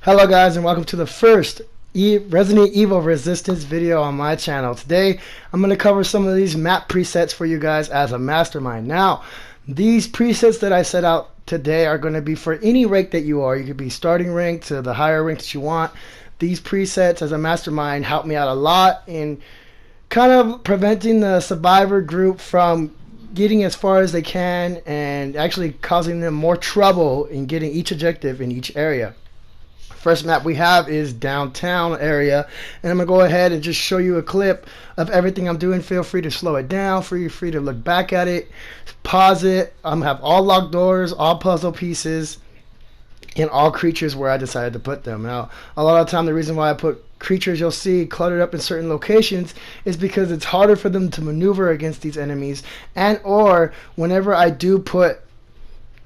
Hello guys, and welcome to the first Resident Evil Resistance video on my channel. Today I'm going to cover some of these map presets for you guys as a mastermind. Now, these presets that I set out today are going to be for any rank that you are. You could be starting rank to the higher rank that you want. These presets as a mastermind help me out a lot in kind of preventing the survivor group from getting as far as they can and actually causing them more trouble in getting each objective in each area. First map we have is downtown area, and I'm gonna go ahead and just show you a clip of everything I'm doing. Feel free to slow it down, feel free to look back at it, pause it. I'm gonna have all locked doors, all puzzle pieces, and all creatures where I decided to put them. Now, a lot of the time the reason why I put creatures you'll see cluttered up in certain locations is because it's harder for them to maneuver against these enemies, and or whenever I do put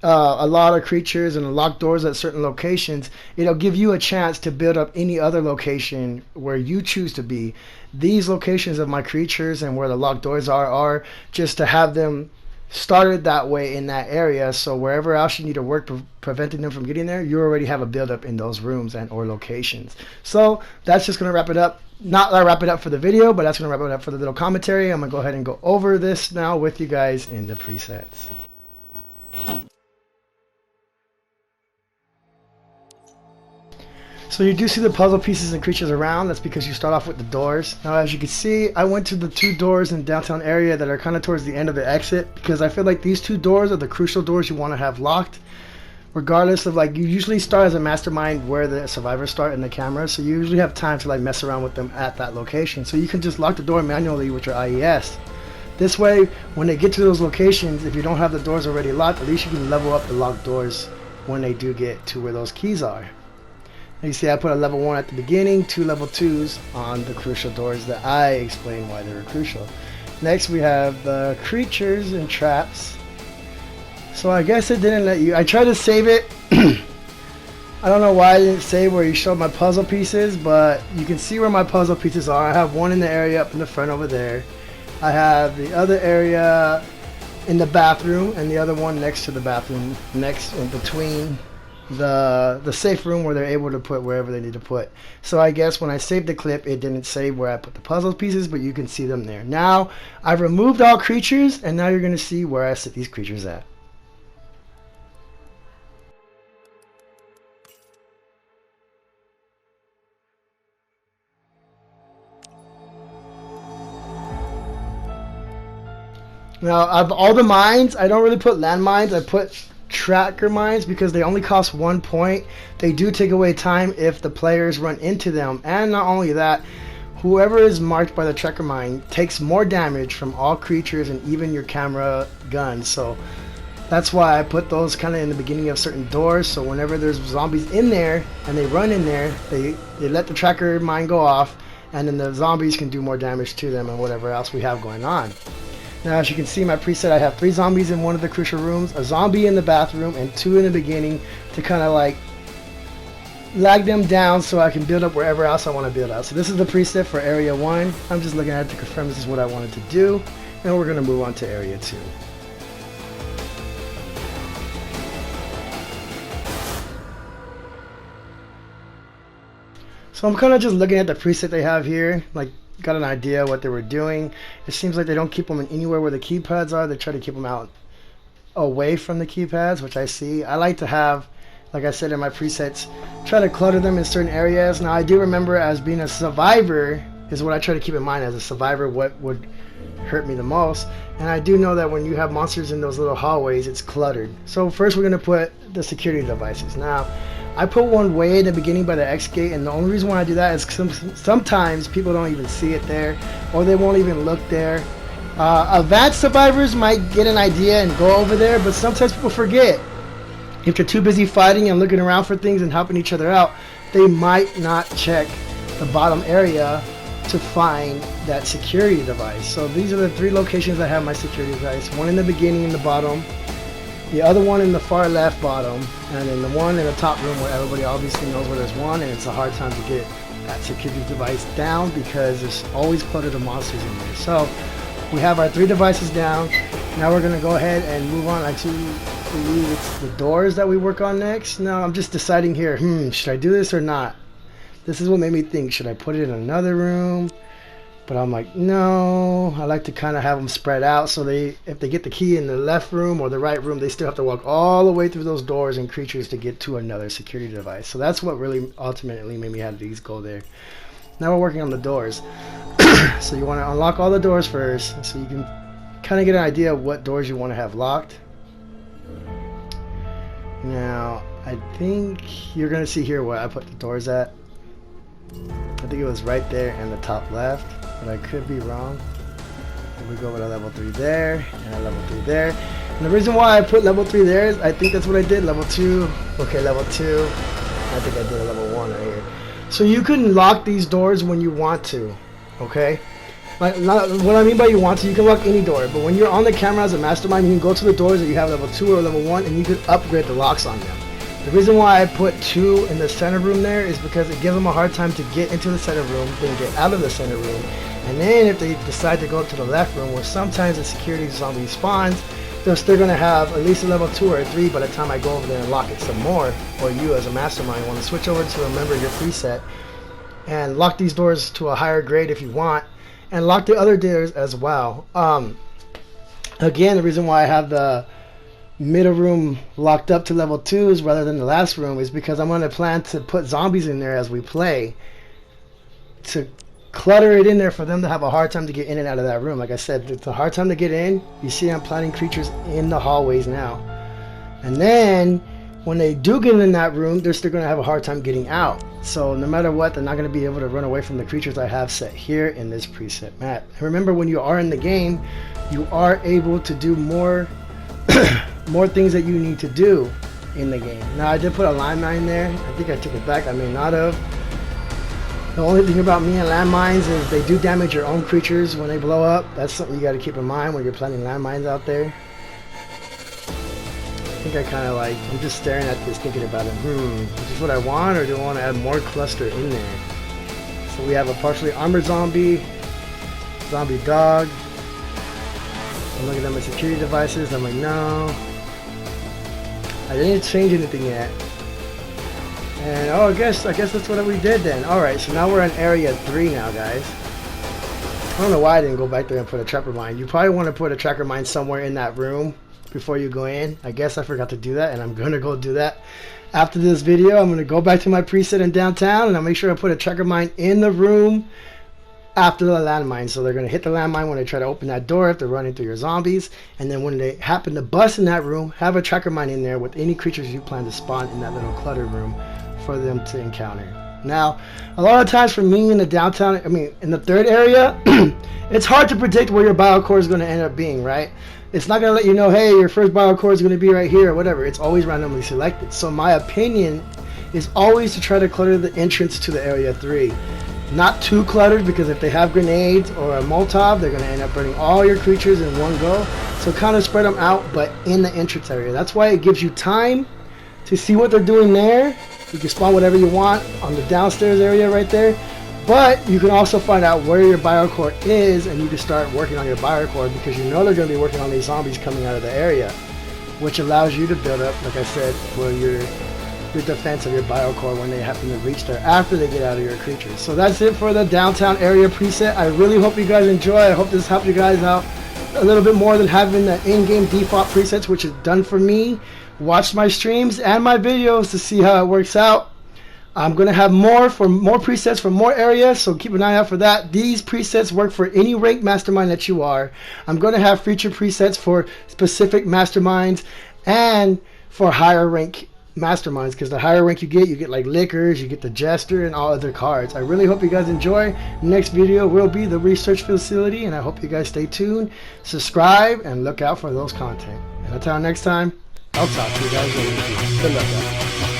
a lot of creatures and locked doors at certain locations, it'll give you a chance to build up any other location where you choose to be. These locations of my creatures and where the locked doors are just to have them started that way in that area, so wherever else you need to work preventing them from getting there, you already have a build up in those rooms and or locations. So that's just going to wrap it up. Not wrap it up for the video, but that's going to wrap it up for the little commentary. I'm going to go ahead and go over this now with you guys in the presets. So you do see the puzzle pieces and creatures around. That's because you start off with the doors. Now, as you can see, I went to the two doors in downtown area that are kind of towards the end of the exit, because I feel like these two doors are the crucial doors you want to have locked, regardless of, like, you usually start as a mastermind where the survivors start in the camera, so you usually have time to like mess around with them at that location. So you can just lock the door manually with your IES. This way, when they get to those locations, if you don't have the doors already locked, at least you can level up the locked doors when they do get to where those keys are. You see I put a level 1 at the beginning, 2 level 2s on the crucial doors that I explain why they were crucial. Next we have the creatures and traps. So I guess it didn't let you, I tried to save it. I don't know why I didn't save where you showed my puzzle pieces, but you can see where my puzzle pieces are. I have one in the area up in the front over there. I have the other area in the bathroom and the other one next to the bathroom, next in between the safe room where they're able to put wherever they need to put. So I guess when I saved the clip, it didn't save where I put the puzzle pieces, but you can see them there. Now I've removed all creatures, and now you're going to see where I set these creatures at. Now, of all the mines, I don't really put landmines. I put tracker mines because they only cost 1 point. They do take away time if the players run into them, and not only that, whoever is marked by the tracker mine takes more damage from all creatures and even your camera guns. So that's why I put those kind of in the beginning of certain doors, so whenever there's zombies in there and they run in there, they let the tracker mine go off, and then the zombies can do more damage to them and whatever else we have going on. Now, as you can see my preset, I have 3 zombies in one of the crucial rooms, a zombie in the bathroom, and 2 in the beginning to kind of like lag them down so I can build up wherever else I want to build out. So this is the preset for area 1. I'm just looking at it to confirm this is what I wanted to do, and we're going to move on to area 2. So I'm kind of just looking at the preset they have here, like got an idea what they were doing. It seems like they don't keep them in anywhere where the keypads are. They try to keep them out away from the keypads, which I see. I like to have, like I said in my presets, try to clutter them in certain areas. Now I do remember, as being a survivor is what I try to keep in mind as a survivor, what would hurt me the most. And I do know that when you have monsters in those little hallways, it's cluttered. So first we're going to put the security devices. Now I put one way in the beginning by the X gate, and the only reason why I do that is sometimes people don't even see it there, or they won't even look there. Advanced survivors might get an idea and go over there, but sometimes people forget. If they're too busy fighting and looking around for things and helping each other out, they might not check the bottom area to find that security device. So these are the 3 locations I have my security device. One in the beginning in the bottom, the other one in the far left bottom, and then the one in the top room where everybody obviously knows where there's one, and it's a hard time to get that security device down because there's always cluttered of monsters in there. So we have our 3 devices down. Now we're going to go ahead and move on. I actually believe it's the doors that we work on next. No, I'm just deciding here, should I do this or not? This is what made me think, should I put it in another room? But I'm like, no, I like to kind of have them spread out so if they get the key in the left room or the right room, they still have to walk all the way through those doors and creatures to get to another security device. So that's what really ultimately made me have these go there. Now we're working on the doors. So you want to unlock all the doors first so you can kind of get an idea of what doors you want to have locked. Now, I think you're going to see here where I put the doors at. I think it was right there in the top left, but I could be wrong. And we go with a level 3 there, and a level 3 there. And the reason why I put level 3 there is I think that's what I did. Level 2, okay, level 2. I think I did a level 1 right here. So you can lock these doors when you want to, okay? Like, what I mean by you want to, you can lock any door, but when you're on the camera as a mastermind, you can go to the doors that you have level 2 or level 1, and you can upgrade the locks on them. The reason why I put 2 in the center room there is because it gives them a hard time to get into the center room, then get out of the center room, and then if they decide to go to the left room, where sometimes the security zombie spawns, they're still going to have at least a level 2 or a 3 by the time I go over there and lock it some more, or you as a mastermind want to switch over to remember your preset and lock these doors to a higher grade if you want, and lock the other doors as well. Again, the reason why I have the middle room locked up to level 2s rather than the last room is because I'm going to plan to put zombies in there as we play to clutter it in there for them to have a hard time to get in and out of that room. Like I said, it's a hard time to get in. You see I'm planting creatures in the hallways now, and then when they do get in that room, they're still going to have a hard time getting out. So no matter what, they're not going to be able to run away from the creatures I have set here in this preset map. And remember, when you are in the game, you are able to do more more things that you need to do in the game. Now, I did put a landmine there. I think I took it back. I may not have. The only thing about me and landmines is they do damage your own creatures when they blow up. That's something you got to keep in mind when you're planting landmines out there. I think I kind of like, I'm just staring at this thinking about it. Is this what I want, or do I want to add more cluster in there? So we have a partially armored zombie, zombie dog. I'm looking at my security devices. I'm like, no. I didn't change anything yet. And oh, I guess that's what we did then. Alright, so now we're in area 3 now, guys. I don't know why I didn't go back there and put a tracker mine. You probably want to put a tracker mine somewhere in that room before you go in. I guess I forgot to do that, and I'm gonna go do that after this video. I'm gonna go back to my preset in downtown, and I'll make sure I put a tracker mine in the room after the landmine. So they're gonna hit the landmine when they try to open that door if they're running through your zombies, and then when they happen to bust in that room, have a tracker mine in there with any creatures you plan to spawn in that little cluttered room for them to encounter. Now, a lot of times for me in the downtown, in the third area, it's hard to predict where your biocore is going to end up being, right? It's not going to let you know, hey, your first biocore is going to be right here or whatever. It's always randomly selected. So my opinion is always to try to clutter the entrance to the area 3. Not too cluttered, because if they have grenades or a Molotov, they're going to end up burning all your creatures in one go. So kind of spread them out, but in the entrance area. That's why it gives you time to see what they're doing there. You can spawn whatever you want on the downstairs area right there. But you can also find out where your biocore is, and you can start working on your biocore, because you know they're going to be working on these zombies coming out of the area, which allows you to build up, like I said, for your defense of your biocore when they happen to reach there after they get out of your creatures. So that's it for the downtown area preset. I really hope you guys enjoy. I hope this helped you guys out a little bit more than having the in-game default presets, which is done for me. Watch my streams and my videos to see how it works out. I'm going to have more presets for more areas, so keep an eye out for that. These presets work for any rank mastermind that you are. I'm going to have feature presets for specific masterminds and for higher rank masterminds, because the higher rank you get like liquors, you get the jester and all other cards. I really hope you guys enjoy. Next video will be the research facility, and I hope you guys stay tuned, subscribe, and look out for those content. And until next time, I'll talk to you guys later. Good luck, guys.